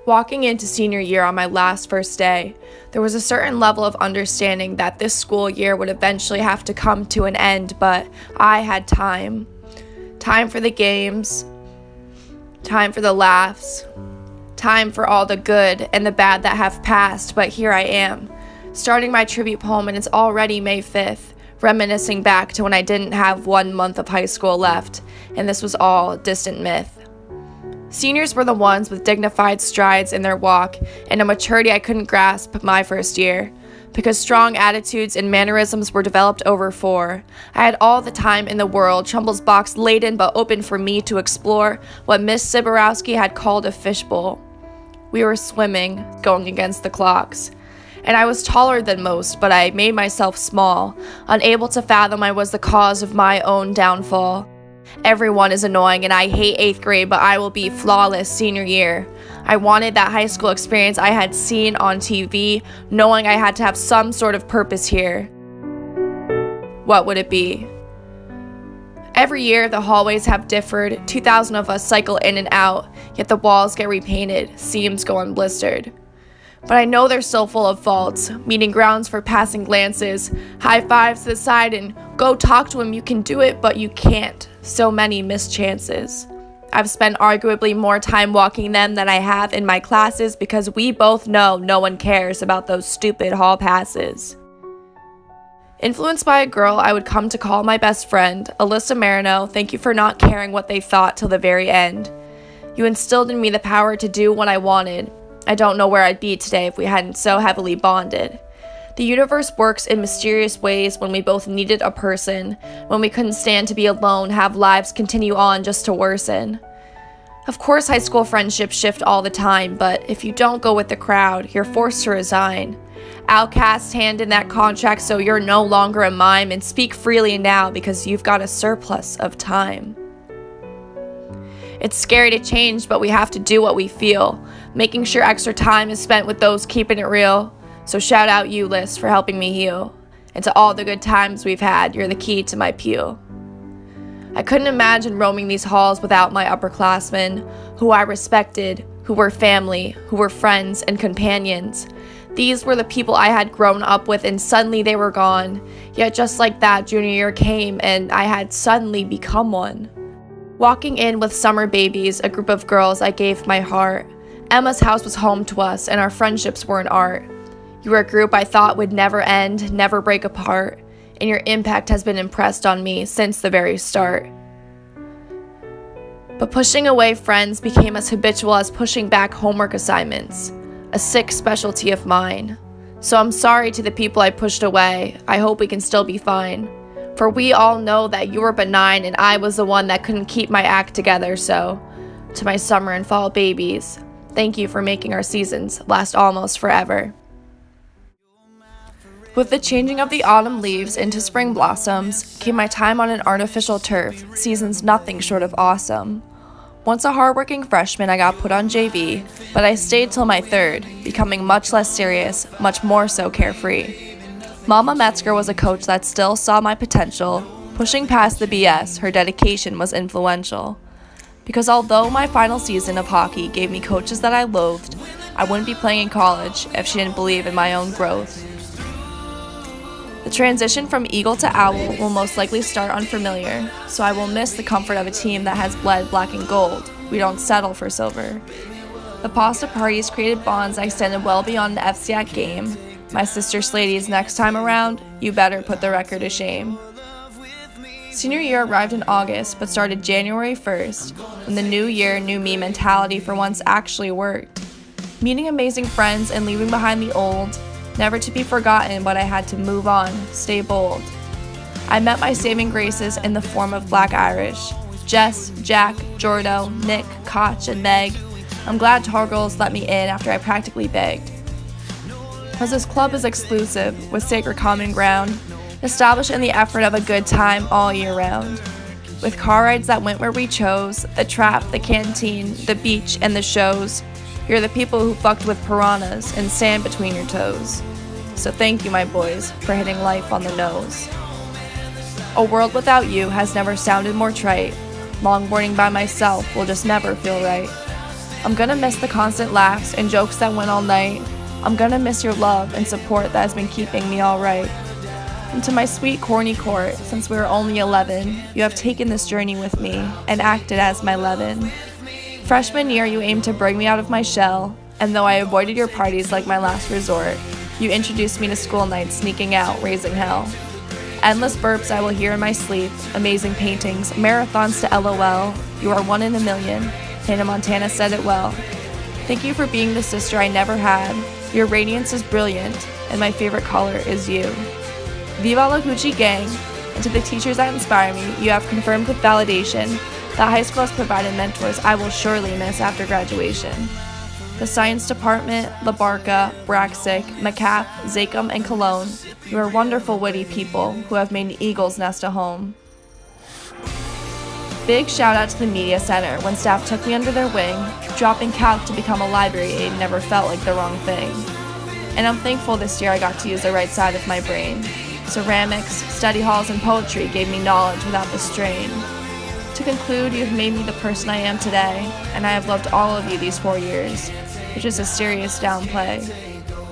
Walking into senior year on my first day, there was a certain level of understanding that this school year would eventually have to come to an end, but I had time. Time for the games, time for the laughs, time for all the good and the bad that have passed, but here I am, starting my tribute poem, and it's already May 5th, reminiscing back to when I didn't have 1 month of high school left, and this was all a distant myth. Seniors were the ones with dignified strides in their walk and a maturity I couldn't grasp my first year, because strong attitudes and mannerisms were developed over 4. I had all the time in the world, Trumbull's box laden but open for me to explore what Miss Siborowski had called a fishbowl. We were swimming, going against the clocks. And I was taller than most, but I made myself small, unable to fathom I was the cause of my own downfall. Everyone is annoying and I hate 8th grade, but I will be flawless senior year. I wanted that high school experience I had seen on TV, knowing I had to have some sort of purpose here. What would it be? Every year, the hallways have differed. 2,000 of us cycle in and out, yet the walls get repainted, seams go unblistered. But I know they're still full of faults, meeting grounds for passing glances, high fives to the side, and go talk to him, you can do it, but you can't. So many missed chances. I've spent arguably more time walking them than I have in my classes because we both know no one cares about those stupid hall passes. Influenced by a girl I would come to call my best friend, Alyssa Marino, thank you for not caring what they thought till the very end. You instilled in me the power to do what I wanted. I don't know where I'd be today if we hadn't so heavily bonded. The universe works in mysterious ways when we both needed a person, when we couldn't stand to be alone, have lives continue on just to worsen. Of course, high school friendships shift all the time, but if you don't go with the crowd, you're forced to resign. Outcast hand in that contract so you're no longer a mime, and speak freely now because you've got a surplus of time. It's scary to change, but we have to do what we feel, making sure extra time is spent with those keeping it real. So shout out you, Liz, for helping me heal. And to all the good times we've had, you're the key to my pew. I couldn't imagine roaming these halls without my upperclassmen, who I respected, who were family, who were friends and companions. These were the people I had grown up with, and suddenly they were gone. Yet just like that, junior year came and I had suddenly become one. Walking in with summer babies, a group of girls I gave my heart. Emma's house was home to us, and our friendships were an art. You were a group I thought would never end, never break apart, and your impact has been impressed on me since the very start. But pushing away friends became as habitual as pushing back homework assignments, a sick specialty of mine. So I'm sorry to the people I pushed away. I hope we can still be fine. For we all know that you were benign and I was the one that couldn't keep my act together, so to my summer and fall babies, thank you for making our seasons last almost forever. With the changing of the autumn leaves into spring blossoms came my time on an artificial turf, seasons nothing short of awesome. Once a hardworking freshman, I got put on JV, but I stayed till my 3rd, becoming much less serious, much more so carefree. Mama Metzger was a coach that still saw my potential. Pushing past the BS, her dedication was influential. Because although my final season of hockey gave me coaches that I loathed, I wouldn't be playing in college if she didn't believe in my own growth. The transition from Eagle to Owl will most likely start unfamiliar, so I will miss the comfort of a team that has bled black and gold. We don't settle for silver. The pasta parties created bonds that extended well beyond the FCAC game. My sister Slady's next time around, you better put the record to shame. Senior year arrived in August, but started January 1st, when the new year, new me mentality for once actually worked. Meeting amazing friends and leaving behind the old, never to be forgotten, but I had to move on, stay bold. I met my saving graces in the form of Black Irish. Jess, Jack, Jordo, Nick, Koch, and Meg. I'm glad Tar Girls let me in after I practically begged. As this club is exclusive, with sacred common ground, established in the effort of a good time all year round. With car rides that went where we chose, the trap, the canteen, the beach, and the shows, you're the people who fucked with piranhas and sand between your toes. So thank you, my boys, for hitting life on the nose. A world without you has never sounded more trite. Longboarding by myself will just never feel right. I'm gonna miss the constant laughs and jokes that went all night. I'm gonna miss your love and support that has been keeping me all right. And to my sweet corny court, since we were only 11, you have taken this journey with me and acted as my leaven. Freshman year, you aimed to bring me out of my shell, and though I avoided your parties like my last resort, you introduced me to school nights sneaking out, raising hell. Endless burps I will hear in my sleep, amazing paintings, marathons to LOL, you are one in a million, Hannah Montana said it well. Thank you for being the sister I never had, your radiance is brilliant, and my favorite color is you. Viva la Gucci gang, and to the teachers that inspire me, you have confirmed with validation that high school has provided mentors I will surely miss after graduation. The science department, La Barca, Braxic, McCaff, Zachem, and Cologne, you are wonderful witty people who have made an eagle's nest a home. Big shout out to the media center when staff took me under their wing, dropping calc to become a library aide never felt like the wrong thing. And I'm thankful this year I got to use the right side of my brain. Ceramics, study halls, and poetry gave me knowledge without the strain. To conclude, you have made me the person I am today, and I have loved all of you these 4 years, which is a serious downplay.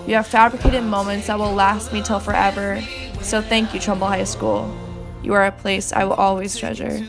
You have fabricated moments that will last me till forever, so thank you, Trumbull High School. You are a place I will always treasure.